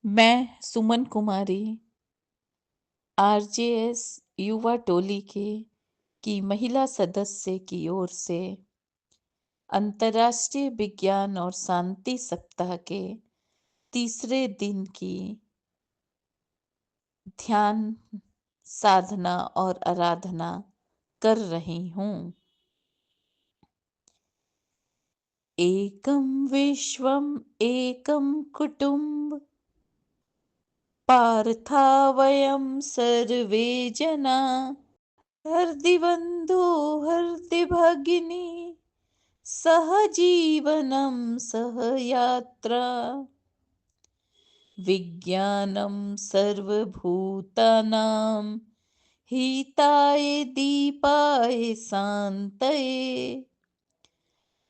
मैं सुमन कुमारी आरजेएस युवा टोली की महिला सदस्य की ओर से अंतर्राष्ट्रीय विज्ञान और शांति सप्ताह के तीसरे दिन की ध्यान साधना और आराधना कर रही हूँ। एकम विश्वम एकम कुटुंब पार्था वयं सर्वे जना हृदिबन्धु हृदिभगिनी सहजीवनं सहयात्रा विज्ञानं सर्वभूतानां हिताय दीपाय शान्तये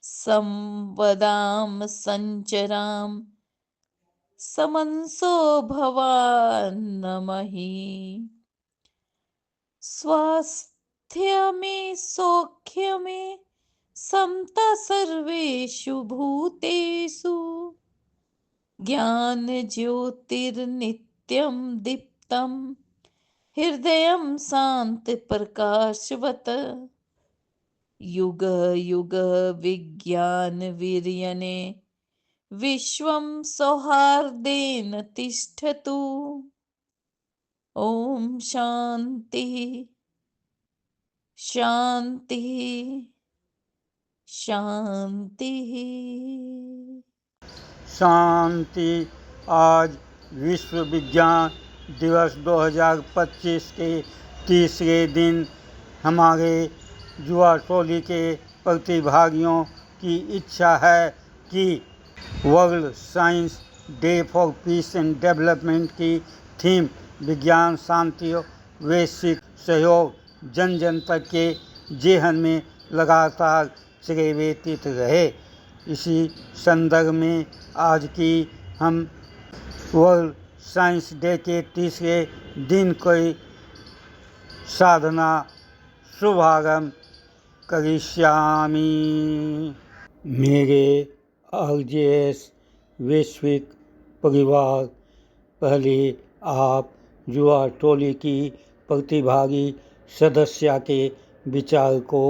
संवदां संचरां समंसो भवान्नमहि स्वास्थ्य में सौख्य में समता सर्वेषु भूतेषु ज्ञान ज्योतिर्नित्यं दीप्तं हृदयं शांत प्रकाशवत् युग युग विज्ञान वीर्यने विश्वं सौहार्देन तिष्ठतु। ओम शांति शांति शांति। शांति। आज विश्व विज्ञान दिवस 2025 के तीसरे दिन हमारे युवा टोली के प्रतिभागियों की इच्छा है कि world science day for piece and development की थीम विज्ञान शांति और वैश्विक सहयोग जन जन तक के जेहन में लगातार चिरविदित रहे। इसी संदर्भ में आज की हम वर्ल्ड साइंस डे के तीसरे दिन की साधना शुभारंभ करिष्यामि। मेरे आरजेएस वैश्विक परिवार, पहले आप युवा टोली की प्रतिभागी सदस्य के विचार को,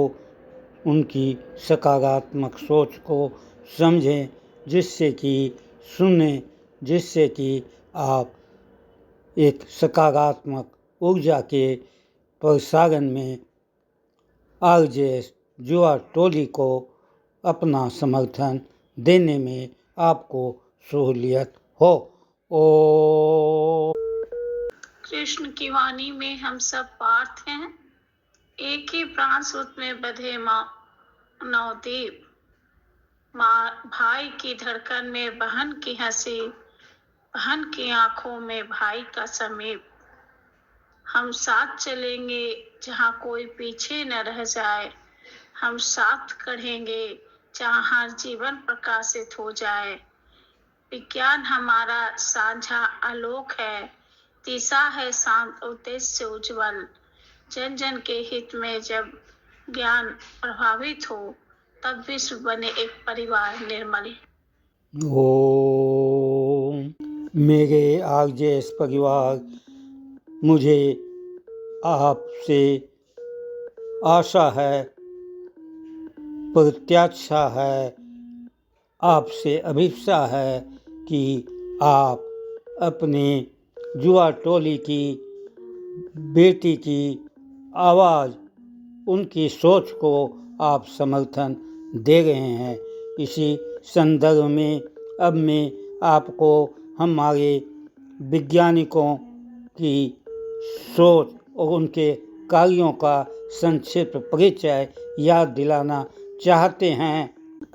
उनकी सकारात्मक सोच को समझें, जिससे कि आप एक सकारात्मक ऊर्जा के प्रसारण में आरजेएस युवा टोली को अपना समर्थन देने में आपको सहूलियत हो। कृष्ण की वाणी में हम सब पार्थ हैं, एक ही प्राण सूत में बंधे नवदीप। माँ भाई की धड़कन में बहन की हंसी, बहन की आंखों में भाई का समीप। हम साथ चलेंगे जहाँ कोई पीछे न रह जाए, हम साथ कढ़ेंगे जहाँ हर जीवन प्रकाशित हो जाए। विज्ञान हमारा साझा आलोक है, दिशा है शांत उद्देश्य उज्जवल। जन जन के हित में जब ज्ञान प्रभावित हो, तब विश्व बने एक परिवार निर्मल। ओम। मेरे आरजेएस परिवार, मुझे आपसे आशा है, प्रत्याशा है, आपसे अभिप्सा है कि आप अपने युवा टोली की बेटी की आवाज़, उनकी सोच को आप समर्थन दे रहे हैं। इसी संदर्भ में अब मैं आपको हमारे वैज्ञानिकों की सोच और उनके कार्यों का संक्षिप्त परिचय याद दिलाना चाहते हैं।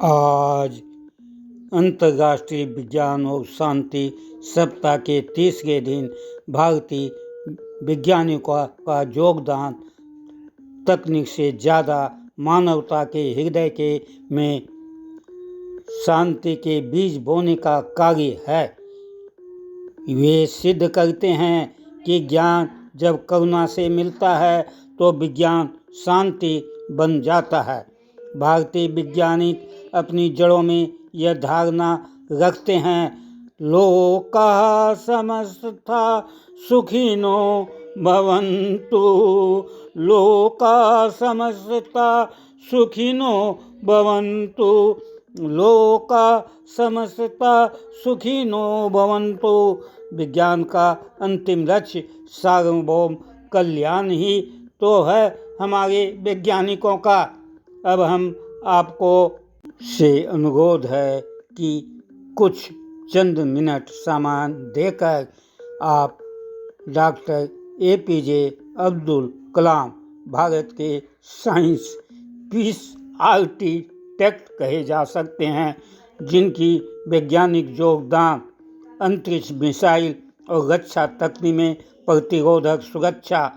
आज अंतर्राष्ट्रीय विज्ञान और शांति सप्ताह के तीसरे दिन भारतीय वैज्ञानिकों का योगदान तकनीक से ज़्यादा मानवता के हृदय में शांति के बीज बोने का कार्य है। वे सिद्ध करते हैं कि ज्ञान जब करुणा से मिलता है तो विज्ञान शांति बन जाता है। भारतीय वैज्ञानिक अपनी जड़ों में यह धारणा रखते हैं लोकाः समस्ता सुखिनो भवन्तु। लोकाः समस्ता सुखिनो भवन्तु। लोकाः समस्ता सुखिनो भवन्तु। विज्ञान का अंतिम लक्ष्य सार्वभौम कल्याण ही तो है हमारे वैज्ञानिकों का। अब हम आपको से अनुरोध है कि कुछ चंद मिनट सामान देकर आप डॉक्टर APJ अब्दुल कलाम, भारत के साइंस पीस आर्किटेक्ट कहे जा सकते हैं, जिनकी वैज्ञानिक योगदान अंतरिक्ष मिसाइल और रक्षा तकनीक में प्रतिरोधक सुरक्षा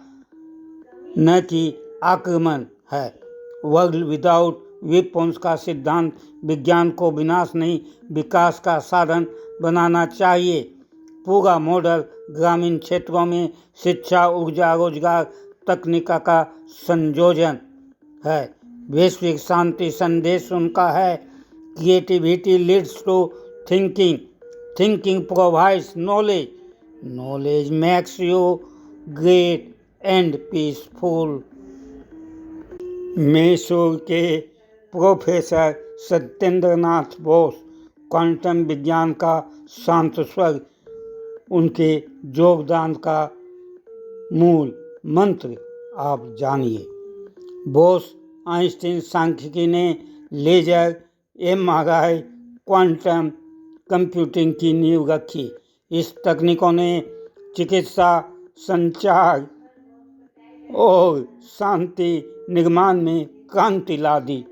न कि आक्रमण है। वर्ल्ड विदाउट वेपन्स का सिद्धांत विज्ञान को विनाश नहीं विकास का साधन बनाना चाहिए। पूरा मॉडल ग्रामीण क्षेत्रों में शिक्षा, ऊर्जा, रोजगार, तकनीक का संयोजन है। वैश्विक शांति संदेश उनका है। Creativity leads to thinking, thinking provides knowledge, knowledge makes you great and peaceful. Mysore के प्रोफेसर सत्येंद्र नाथ बोस, क्वांटम विज्ञान का शांत स्वर उनके योगदान का मूल मंत्र आप जानिए। बोस आइंस्टीन सांख्यिकी ने लेजर, MRI, क्वांटम कंप्यूटिंग की नींव रखी। इस तकनीकों ने चिकित्सा, संचार और शांति निर्माण में क्रांति ला दी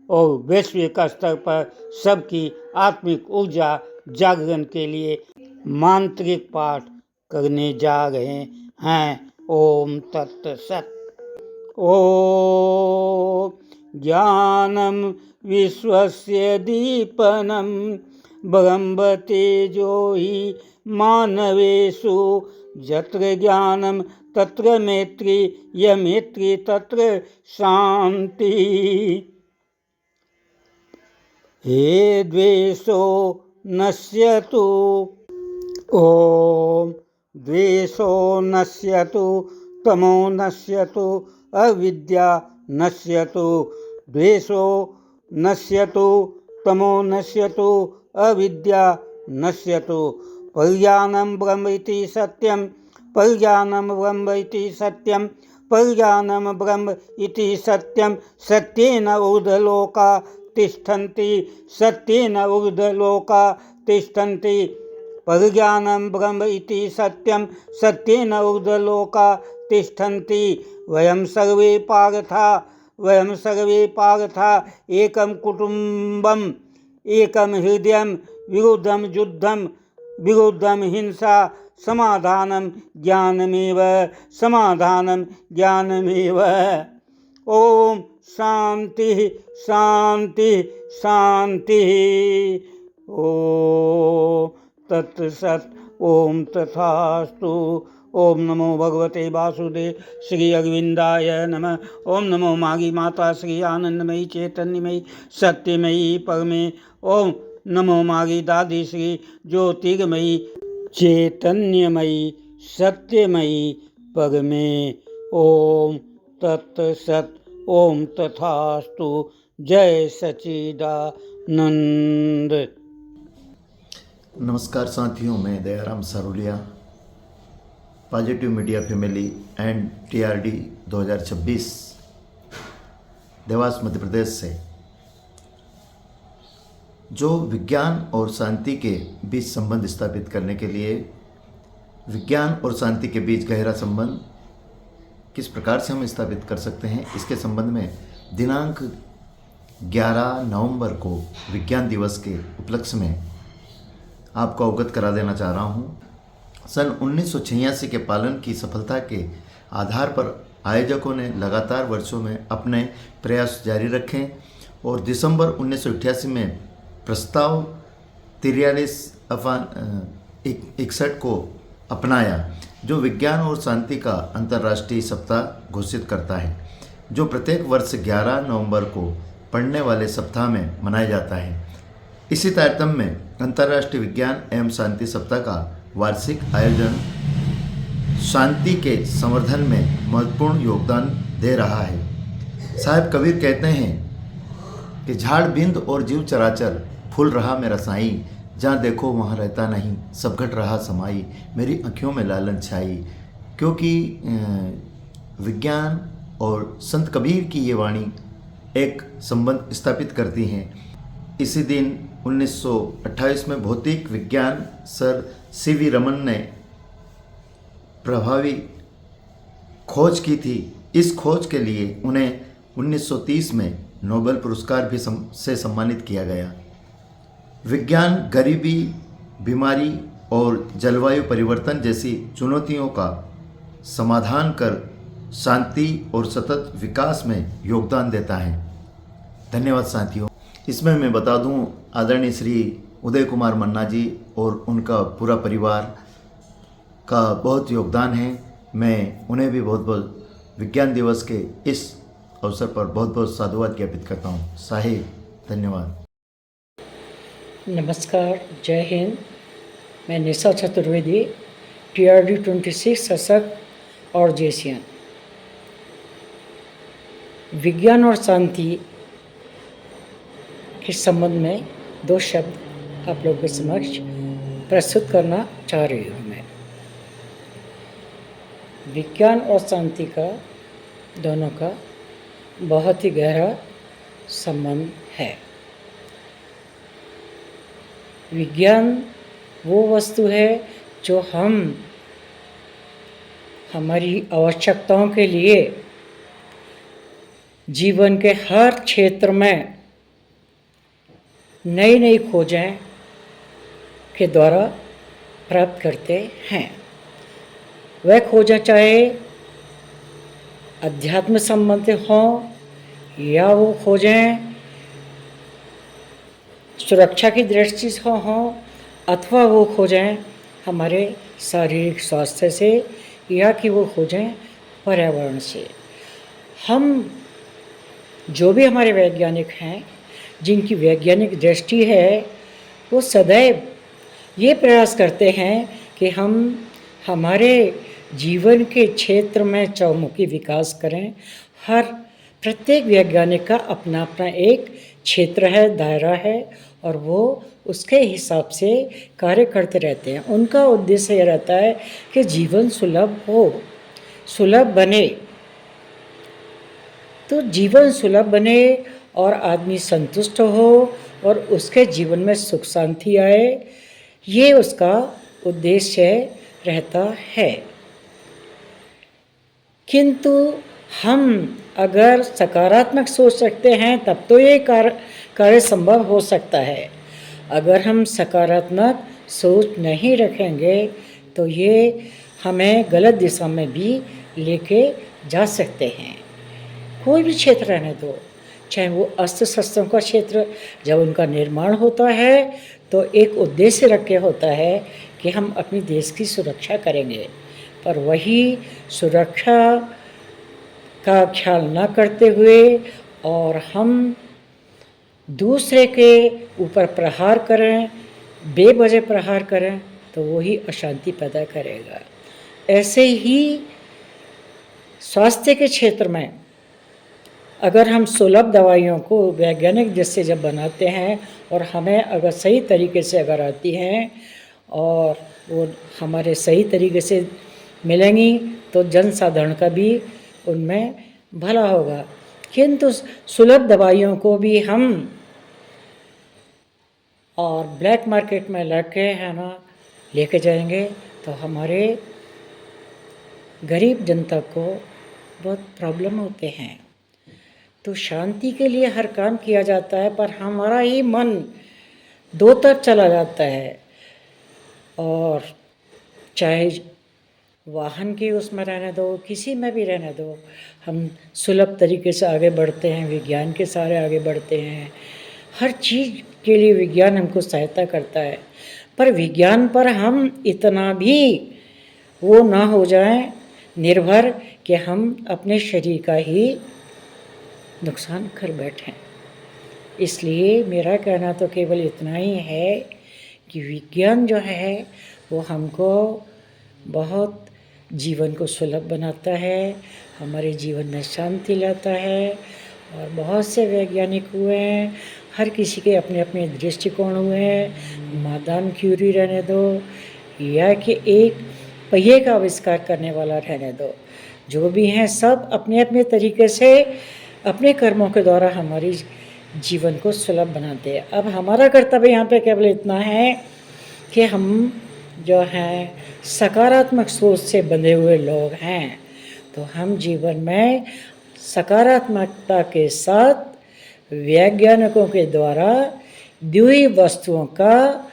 और वैश्विक स्तर पर सबकी आत्मिक ऊर्जा जागरण के लिए मांत्रिक पाठ करने जा रहे हैं। ओम तत्सत। ओम ज्ञानम विश्वस्य दीपनम ब्रह्म तेजो हि मानवेषु यत्र ज्ञानम तत्र मैत्री यमैत्री तत्र शांति। हे द्वेषो नश्यतु। ओम द्वेषो नश्यतु, तमो नश्यतु, अविद्या नश्यतु। द्वेषो नश्यतु, तमो नश्यतु, अविद्या नश्यतु। प्रज्ञानं ब्रह्म इति सत्यं, प्रज्ञानं ब्रह्म इति सत्यं, प्रज्ञानं ब्रह्म इति सत्यं। सत्येन ऊर्ध्वलोका तिष्ठन्ति, सत्येन ऊर्ध्वलोका तिष्ठन्ति। प्रज्ञानं ब्रह्म इति सत्यं, सत्येन ऊर्ध्वलोका तिष्ठन्ति। वयं सर्वे पार्था, वयं सर्वे पार्था एकं कुटुम्बम्, एकं हृदयं, विरुद्धं युद्धं, विरुद्धं हिंसा, समाधानं ज्ञानमेव, समाधानं ज्ञानमेव। ओम शांति शांति शांति। ओम तत्सत। ओम तथास्तु। ओम नमो भगवते वासुदेव श्री अरविंदाय नमः। ओम नमो मागी माता श्री आनंदमयी चैतन्यमयी सत्यमयी परमे। ओम नमो मागी दादी श्री ज्योतिर्मयी चैतन्यमयी सत्यमयी परमे। ओम तत्सत। ओम तथास्तु। जय सच्चिदानंद। नमस्कार साथियों, मैं Dayaram Sarolia, positive media family and TRD 2026 Dewas Madhya Pradesh से। जो विज्ञान और शांति के बीच संबंध स्थापित करने के लिए, विज्ञान और शांति के बीच गहरा संबंध किस प्रकार से हम स्थापित कर सकते हैं, इसके संबंध में दिनांक 11 नवंबर को विज्ञान दिवस के उपलक्ष्य में आपको अवगत करा देना चाह रहा हूँ। सन 1986 के पालन की सफलता के आधार पर आयोजकों ने लगातार वर्षों में अपने प्रयास जारी रखे और दिसंबर 1988 में प्रस्ताव 43/61 को अपनाया, जो विज्ञान और शांति का अंतर्राष्ट्रीय सप्ताह घोषित करता है, जो प्रत्येक वर्ष 11 नवंबर को पड़ने वाले सप्ताह में मनाया जाता है। इसी तारतम्य में अंतर्राष्ट्रीय विज्ञान एवं शांति सप्ताह का वार्षिक आयोजन शांति के संवर्धन में महत्वपूर्ण योगदान दे रहा है। साहब कबीर कहते हैं कि झाड़ बिंद और जीव चराचर फूल रहा मेरा साईं, जहाँ देखो वहाँ रहता नहीं, सब घट रहा समाई, मेरी आँखों में लालन छाई। क्योंकि विज्ञान और संत कबीर की ये वाणी एक संबंध स्थापित करती हैं। इसी दिन 1928 में भौतिक विज्ञान सर सीवी रमन ने प्रभावी खोज की थी। इस खोज के लिए उन्हें 1930 में नोबेल पुरस्कार भी से सम्मानित किया गया। विज्ञान गरीबी, बीमारी और जलवायु परिवर्तन जैसी चुनौतियों का समाधान कर शांति और सतत विकास में योगदान देता है। धन्यवाद साथियों। इसमें मैं बता दूं, आदरणीय श्री उदय कुमार मन्ना जी और उनका पूरा परिवार का बहुत योगदान है। मैं उन्हें भी बहुत बहुत विज्ञान दिवस के इस अवसर पर बहुत बहुत साधुवाद ज्ञापित करता हूँ। साहिब धन्यवाद। नमस्कार, जय हिंद। मैं निशा चतुर्वेदी, TRD 26 सशक्त और जेसियन। विज्ञान और शांति के संबंध में दो शब्द आप लोगों के समक्ष प्रस्तुत करना चाह रही हूँ मैं। विज्ञान और शांति का दोनों का बहुत ही गहरा संबंध है। विज्ञान वो वस्तु है जो हम हमारी आवश्यकताओं के लिए जीवन के हर क्षेत्र में नई नई खोजें के द्वारा प्राप्त करते हैं। वह खोजें चाहे अध्यात्म संबंधित हों या वो खोजें सुरक्षा की दृष्टि से हों अथवा वो खोजें हमारे शारीरिक स्वास्थ्य से या कि वो खोजें पर्यावरण से। हम जो भी हमारे वैज्ञानिक हैं, जिनकी वैज्ञानिक दृष्टि है, वो सदैव ये प्रयास करते हैं कि हम हमारे जीवन के क्षेत्र में चौमुखी विकास करें। हर प्रत्येक वैज्ञानिक का अपना अपना एक क्षेत्र है, दायरा है और वो उसके हिसाब से कार्य करते रहते हैं। उनका उद्देश्य ये रहता है कि जीवन सुलभ हो, सुलभ बने। तो जीवन सुलभ बने और आदमी संतुष्ट हो और उसके जीवन में सुख शांति आए, ये उसका उद्देश्य रहता है। किंतु हम अगर सकारात्मक सोच सकते हैं तब तो ये कार्य संभव हो सकता है। अगर हम सकारात्मक सोच नहीं रखेंगे तो ये हमें गलत दिशा में भी लेके जा सकते हैं। कोई भी क्षेत्र रहने दो, चाहे वो अस्त्र शस्त्रों का क्षेत्र, जब उनका निर्माण होता है तो एक उद्देश्य रख के होता है कि हम अपने देश की सुरक्षा करेंगे, पर वही सुरक्षा का ख्याल न करते हुए और हम दूसरे के ऊपर प्रहार करें, बेवजह प्रहार करें, तो वही अशांति पैदा करेगा। ऐसे ही स्वास्थ्य के क्षेत्र में अगर हम सुलभ दवाइयों को वैज्ञानिक दृष्टि से जब बनाते हैं और हमें अगर सही तरीके से अगर आती हैं और वो हमारे सही तरीके से मिलेंगी तो जन साधारण का भी उनमें भला होगा। किंतु सुलभ दवाइयों को भी हम और ब्लैक मार्केट में लेके जाएंगे तो हमारे गरीब जनता को बहुत प्रॉब्लम होते हैं। तो शांति के लिए हर काम किया जाता है, पर हमारा ही मन दो तरफ चला जाता है। और चाहे वाहन की उसमें रहने दो, किसी में भी रहने दो, हम सुलभ तरीके से आगे बढ़ते हैं, विज्ञान के सारे आगे बढ़ते हैं। हर चीज़ के लिए विज्ञान हमको सहायता करता है, पर विज्ञान पर हम इतना भी वो ना हो जाएं निर्भर कि हम अपने शरीर का ही नुकसान कर बैठें। इसलिए मेरा कहना तो केवल इतना ही है कि विज्ञान जो है वो हमको बहुत जीवन को सुलभ बनाता है, हमारे जीवन में शांति लाता है। और बहुत से वैज्ञानिक हुए हैं, हर किसी के अपने अपने दृष्टिकोण हुए हैं। मादाम क्यूरी रहने दो या कि एक पहिए का आविष्कार करने वाला रहने दो, जो भी हैं सब अपने अपने तरीके से अपने कर्मों के द्वारा हमारी जीवन को सुलभ बनाते हैं। अब हमारा कर्तव्य यहाँ पे केवल इतना है कि हम जो हैं सकारात्मक सोच से बंधे हुए लोग हैं, तो हम जीवन में सकारात्मकता के साथ वैज्ञानिकों के द्वारा दी हुई वस्तुओं का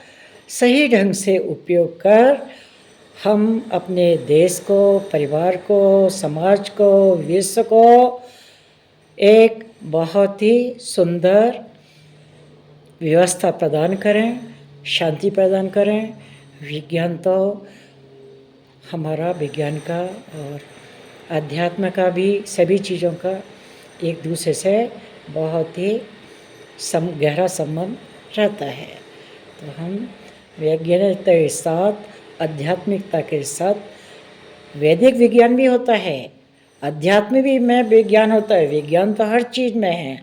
सही ढंग से उपयोग कर हम अपने देश को, परिवार को, समाज को, विश्व को एक बहुत ही सुंदर व्यवस्था प्रदान करें, शांति प्रदान करें। विज्ञान तो हमारा, विज्ञान का और अध्यात्म का भी, सभी चीज़ों का एक दूसरे से बहुत ही गहरा संबंध रहता है। तो हम वैज्ञानिकता के साथ, आध्यात्मिकता के साथ, वैदिक विज्ञान भी होता है, अध्यात्म भी में विज्ञान होता है, विज्ञान तो हर चीज़ में है।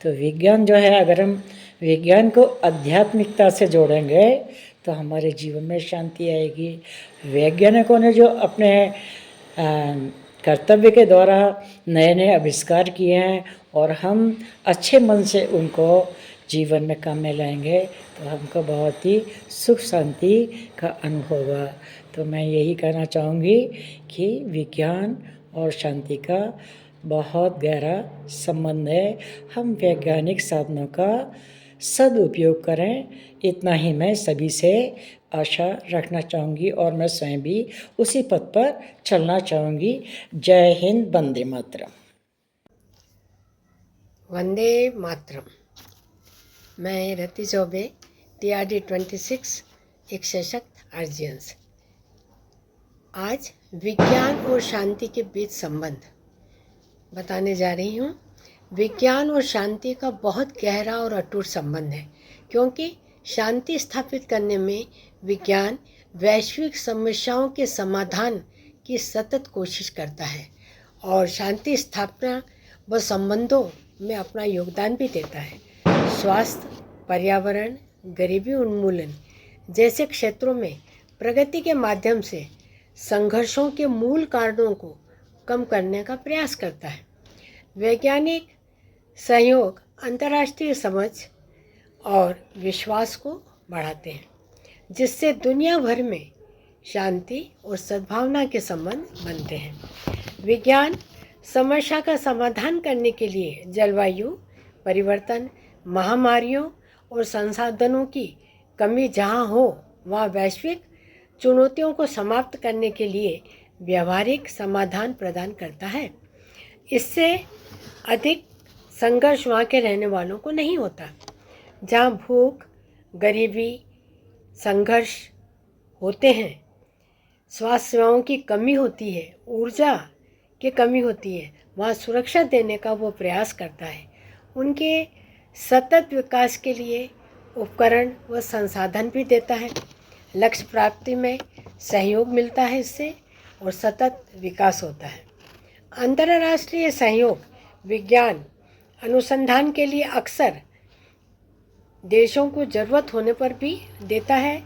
तो विज्ञान जो है, अगर हम विज्ञान को आध्यात्मिकता से जोड़ेंगे तो हमारे जीवन में शांति आएगी। वैज्ञानिकों ने जो अपने कर्तव्य के द्वारा नए नए आविष्कार किए हैं और हम अच्छे मन से उनको जीवन में काम में लाएंगे तो हमको बहुत ही सुख शांति का अनुभव होगा। तो मैं यही कहना चाहूँगी कि विज्ञान और शांति का बहुत गहरा संबंध है। हम वैज्ञानिक साधनों का सदुपयोग करें, इतना ही मैं सभी से आशा रखना चाहूँगी और मैं स्वयं भी उसी पथ पर चलना चाहूँगी। जय हिंद, वंदे मातरम। वंदे मातरम। मैं रति चौबे, TRD 26, एक सशक्त अर्जियंस। आज विज्ञान और शांति के बीच संबंध बताने जा रही हूँ। विज्ञान और शांति का बहुत गहरा और अटूट संबंध है, क्योंकि शांति स्थापित करने में विज्ञान वैश्विक समस्याओं के समाधान की सतत कोशिश करता है और शांति स्थापना व संबंधों में अपना योगदान भी देता है। स्वास्थ्य, पर्यावरण, गरीबी उन्मूलन जैसे क्षेत्रों में प्रगति के माध्यम से संघर्षों के मूल कारणों को कम करने का प्रयास करता है। वैज्ञानिक सहयोग अंतर्राष्ट्रीय समझ और विश्वास को बढ़ाते हैं, जिससे दुनिया भर में शांति और सद्भावना के संबंध बनते हैं। विज्ञान समस्या का समाधान करने के लिए जलवायु परिवर्तन, महामारियों और संसाधनों की कमी जहां हो वहां वैश्विक चुनौतियों को समाप्त करने के लिए व्यावहारिक समाधान प्रदान करता है। इससे अधिक संघर्ष वहाँ के रहने वालों को नहीं होता। जहाँ भूख, गरीबी, संघर्ष होते हैं, स्वास्थ्य सेवाओं की कमी होती है, ऊर्जा की कमी होती है, वहाँ सुरक्षा देने का वो प्रयास करता है। उनके सतत विकास के लिए उपकरण व संसाधन भी देता है। लक्ष्य प्राप्ति में सहयोग मिलता है इससे और सतत विकास होता है। अंतर्राष्ट्रीय सहयोग विज्ञान अनुसंधान के लिए अक्सर देशों को ज़रूरत होने पर भी देता है।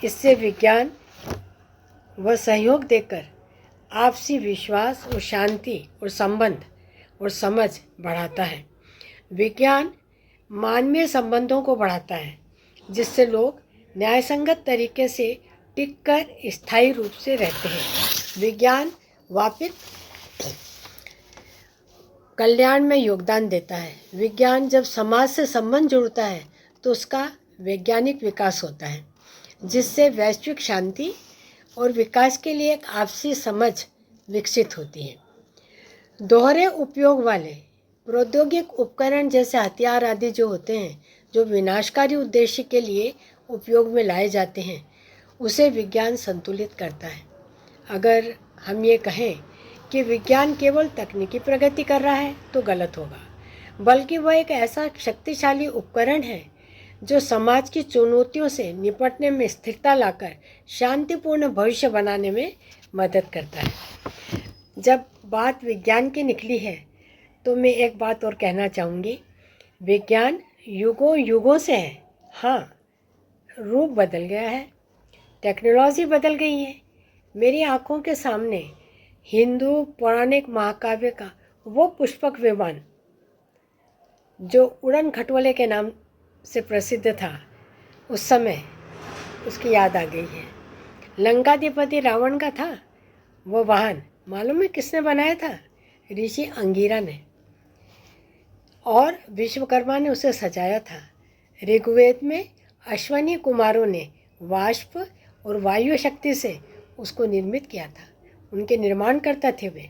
इससे विज्ञान व सहयोग देकर आपसी विश्वास और शांति और संबंध और समझ बढ़ाता है। विज्ञान मानवीय संबंधों को बढ़ाता है, जिससे लोग न्यायसंगत तरीके से टिककर स्थायी रूप से रहते हैं। विज्ञान वापिक कल्याण में योगदान देता है। विज्ञान जब समाज से संबंध जोड़ता है तो उसका वैज्ञानिक विकास होता है, जिससे वैश्विक शांति और विकास के लिए एक आपसी समझ विकसित होती है। दोहरे उपयोग वाले प्रौद्योगिक उपकरण जैसे हथियार आदि जो होते हैं, जो विनाशकारी उद्देश्य के लिए उपयोग में लाए जाते हैं, उसे विज्ञान संतुलित करता है। अगर हम ये कहें कि विज्ञान केवल तकनीकी प्रगति कर रहा है तो गलत होगा। बल्कि वह एक ऐसा शक्तिशाली उपकरण है जो समाज की चुनौतियों से निपटने में स्थिरता लाकर शांतिपूर्ण भविष्य बनाने में मदद करता है। जब बात विज्ञान की निकली है तो मैं एक बात और कहना चाहूँगी। विज्ञान युगों युगों से है, हाँ, रूप बदल गया है, टेक्नोलॉजी बदल गई है। मेरी आँखों के सामने हिंदू पौराणिक महाकाव्य का वो पुष्पक विमान जो उड़न खटोले के नाम से प्रसिद्ध था, उस समय उसकी याद आ गई है। लंकाधिपति रावण का था वो वाहन, मालूम है किसने बनाया था? ऋषि अंगिरा ने, और विश्वकर्मा ने उसे सजाया था। ऋग्वेद में अश्वनी कुमारों ने वाष्प और वायु शक्ति से उसको निर्मित किया था। उनके निर्माणकर्ता थे वे।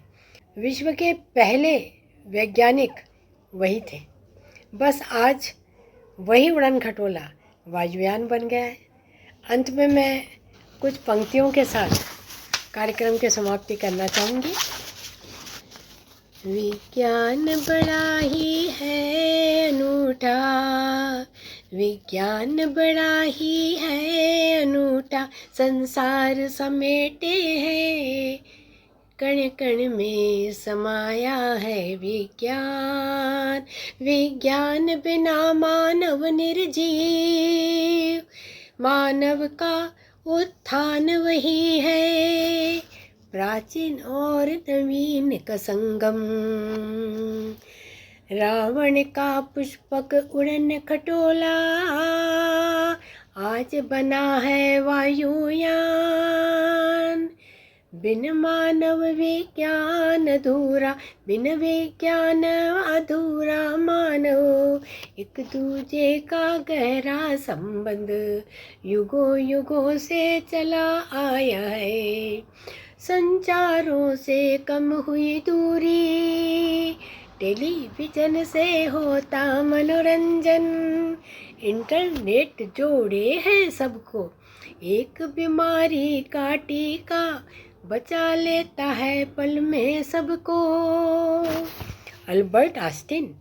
विश्व के पहले वैज्ञानिक वही थे। बस आज वही उड़न खटोला वायुयान बन गया है। अंत में मैं कुछ पंक्तियों के साथ कार्यक्रम की समाप्ति करना चाहूँगी। विज्ञान बड़ा ही है अनूठा, विज्ञान बड़ा ही है अनूठा, संसार समेटे है कण कण में समाया है विज्ञान। विज्ञान बिना मानव निर्जीव, मानव का उत्थान वही है, प्राचीन और नवीन का संगम। रावण का पुष्पक उड़न खटोला आज बना है वायुयान। बिन मानव विज्ञान अधूरा, बिन विज्ञान अधूरा मानव। एक दूजे का गहरा संबंध युगों युगों से चला आया है। संचारों से कम हुई दूरी, टेलीविजन से होता मनोरंजन। इंटरनेट जोड़े हैं सबको, एक बीमारी का टीका बचा लेता है पल में सबको। अल्बर्ट आस्टिन,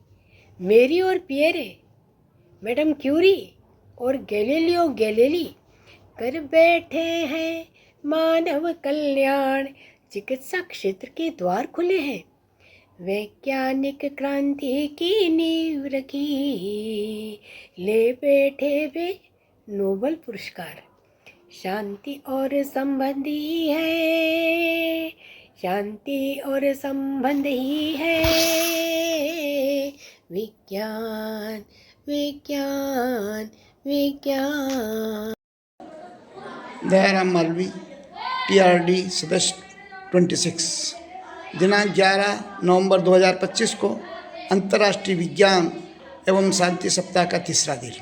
मेरी और पियरे, मैडम क्यूरी और गैलीलियो गैलीली कर बैठे हैं मानव कल्याण। चिकित्सा क्षेत्र के द्वार खुले हैं, वैज्ञानिक क्रांति की नींव रखी, ले बैठे वे नोबेल पुरस्कार। शांति और संबंध ही है, शांति और संबंध ही है विज्ञान, विज्ञान, विज्ञान। दयाराम मालवी, TRD सदस्य 26। दिनांक 11 नवंबर 2025 को अंतर्राष्ट्रीय विज्ञान एवं शांति सप्ताह का तीसरा दिन,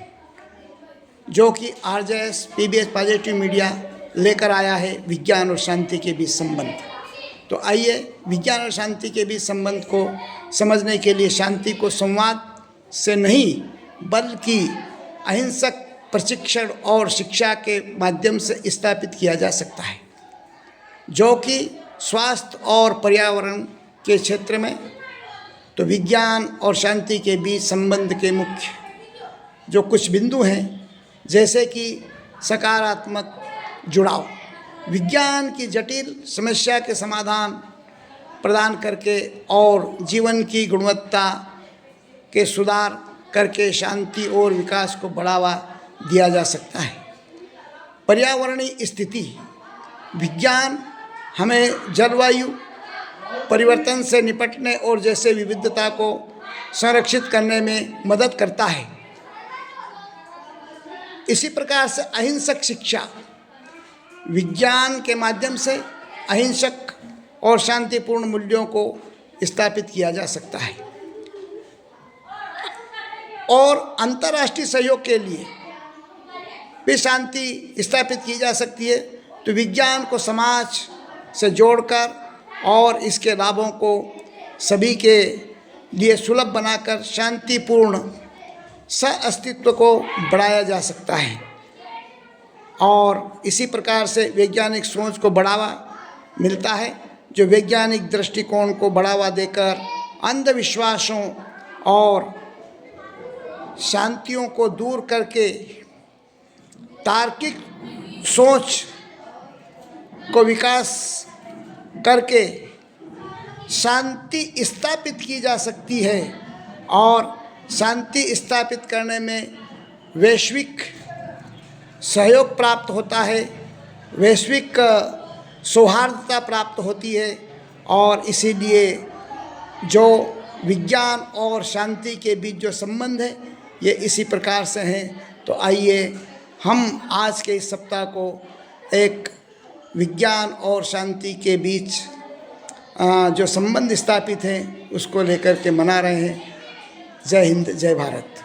जो कि RJS PBS पॉजिटिव मीडिया लेकर आया है विज्ञान और शांति के बीच संबंध। तो आइए विज्ञान और शांति के बीच संबंध को समझने के लिए शांति को संवाद से नहीं बल्कि अहिंसक प्रशिक्षण और शिक्षा के माध्यम से स्थापित किया जा सकता है, जो कि स्वास्थ्य और पर्यावरण के क्षेत्र में तो विज्ञान और शांति के बीच संबंध के मुख्य जो कुछ बिंदु हैं, जैसे कि सकारात्मक जुड़ाव, विज्ञान की जटिल समस्या के समाधान प्रदान करके और जीवन की गुणवत्ता के सुधार करके शांति और विकास को बढ़ावा दिया जा सकता है। पर्यावरणीय स्थिति, विज्ञान हमें जलवायु परिवर्तन से निपटने और जैसे विविधता को संरक्षित करने में मदद करता है। इसी प्रकार से अहिंसक शिक्षा, विज्ञान के माध्यम से अहिंसक और शांतिपूर्ण मूल्यों को स्थापित किया जा सकता है। और अंतर्राष्ट्रीय सहयोग के लिए भी शांति स्थापित की जा सकती है। तो विज्ञान को समाज से जोड़कर और इसके लाभों को सभी के लिए सुलभ बनाकर शांतिपूर्ण सह-अस्तित्व को बढ़ाया जा सकता है। और इसी प्रकार से वैज्ञानिक सोच को बढ़ावा मिलता है, जो वैज्ञानिक दृष्टिकोण को बढ़ावा देकर अंधविश्वासों और शांतियों को दूर करके तार्किक सोच को विकास करके शांति स्थापित की जा सकती है और शांति स्थापित करने में वैश्विक सहयोग प्राप्त होता है, वैश्विक सौहार्दता प्राप्त होती है। और इसीलिए जो विज्ञान और शांति के बीच जो संबंध है ये इसी प्रकार से हैं। तो आइए हम आज के इस सप्ताह को एक विज्ञान और शांति के बीच जो संबंध स्थापित हैं उसको लेकर के मना रहे हैं। जय हिंद, जय भारत।